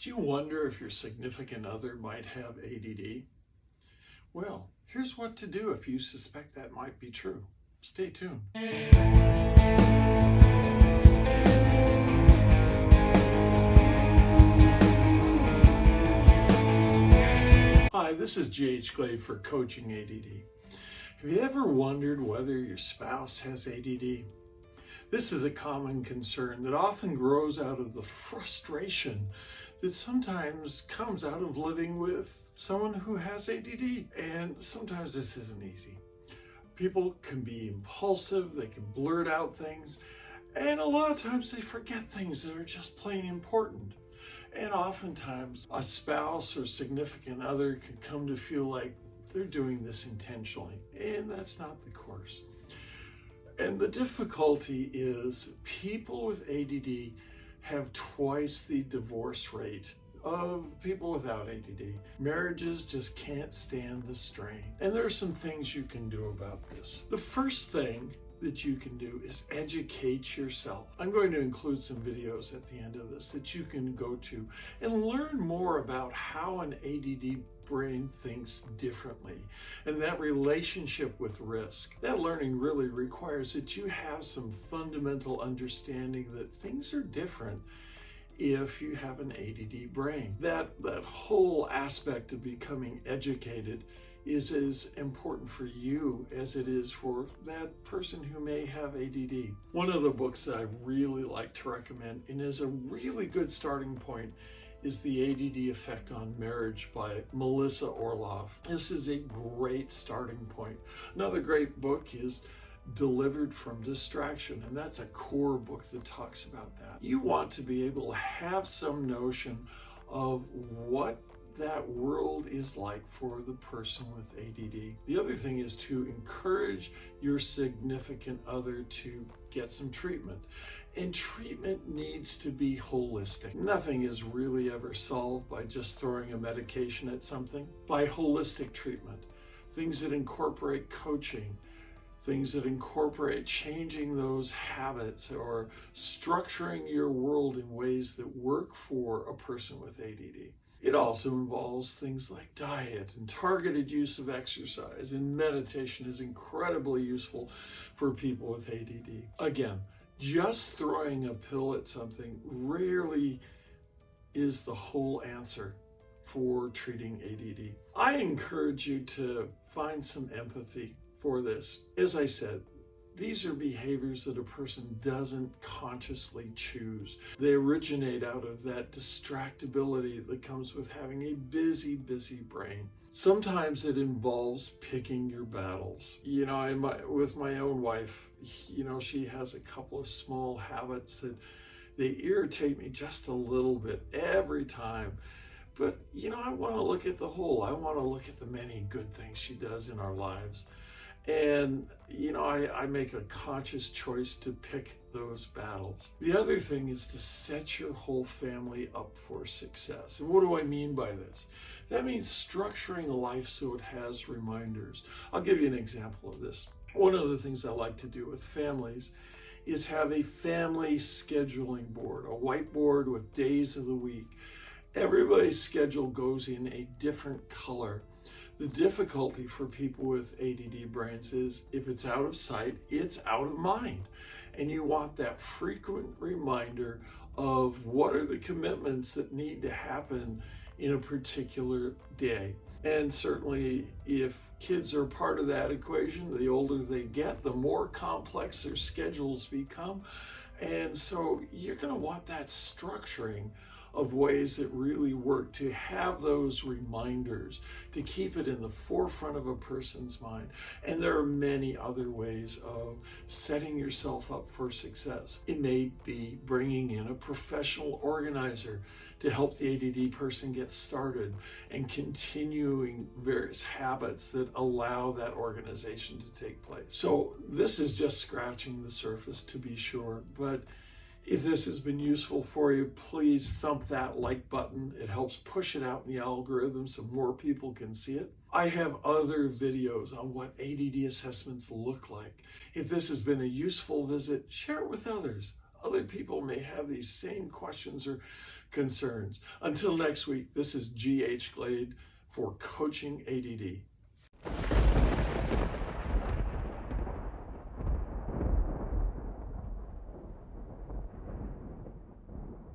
Do you wonder if your significant other might have ADD? Well, here's what to do if you suspect that might be true. Stay tuned. Hi, this is J.H. Glade for Coaching ADD. Have you ever wondered whether your spouse has ADD? This is a common concern that often grows out of the frustration that sometimes comes out of living with someone who has ADD. And sometimes this isn't easy. People can be impulsive, they can blurt out things, and a lot of times they forget things that are just plain important. And oftentimes a spouse or significant other can come to feel like they're doing this intentionally, and that's not the course. And the difficulty is people with ADD have twice the divorce rate of people without ADD. Marriages just can't stand the strain. And there are some things you can do about this. The first thing that you can do is educate yourself. I'm going to include some videos at the end of this that you can go to and learn more about how an ADD brain thinks differently and that relationship with risk. That learning really requires that you have some fundamental understanding that things are different if you have an ADD brain. That whole aspect of becoming educated is as important for you as it is for that person who may have ADD. One of the books that I really like to recommend and is a really good starting point is The ADD Effect on Marriage by Melissa Orloff. This is a great starting point. Another great book is Delivered from Distraction, and that's a core book that talks about that. You want to be able to have some notion of what that world is like for the person with ADD. The other thing is to encourage your significant other to get some treatment. And treatment needs to be holistic. Nothing is really ever solved by just throwing a medication at something. By holistic treatment, things that incorporate coaching, things that incorporate changing those habits or structuring your world in ways that work for a person with ADD. It also involves things like diet and targeted use of exercise, and meditation is incredibly useful for people with ADD. Again, just throwing a pill at something rarely is the whole answer for treating ADD. I encourage you to find some empathy for this. As I said, these are behaviors that a person doesn't consciously choose. They originate out of that distractibility that comes with having a busy brain. Sometimes it involves picking your battles. You know, with my own wife, you know, she has a couple of small habits that they irritate me just a little bit every time. But, you know, I want to look at the whole. I want to look at the many good things she does in our lives. And, you know, I make a conscious choice to pick those battles. The other thing is to set your whole family up for success. And what do I mean by this? That means structuring life so it has reminders. I'll give you an example of this. One of the things I like to do with families is have a family scheduling board, a whiteboard with days of the week. Everybody's schedule goes in a different color. The difficulty for people with ADD brains is if it's out of sight, it's out of mind. And you want that frequent reminder of what are the commitments that need to happen in a particular day. And certainly if kids are part of that equation, the older they get, the more complex their schedules become. And so you're going to want that structuring of ways that really work to have those reminders, to keep it in the forefront of a person's mind. And there are many other ways of setting yourself up for success. It may be bringing in a professional organizer to help the ADD person get started and continuing various habits that allow that organization to take place. So this is just scratching the surface, to be sure, but if this has been useful for you, please thump that like button. It helps push it out in the algorithm so more people can see it. I have other videos on what ADD assessments look like. If this has been a useful visit, share it with others. Other people may have these same questions or concerns. Until next week, this is G.H. Glade for Coaching ADD.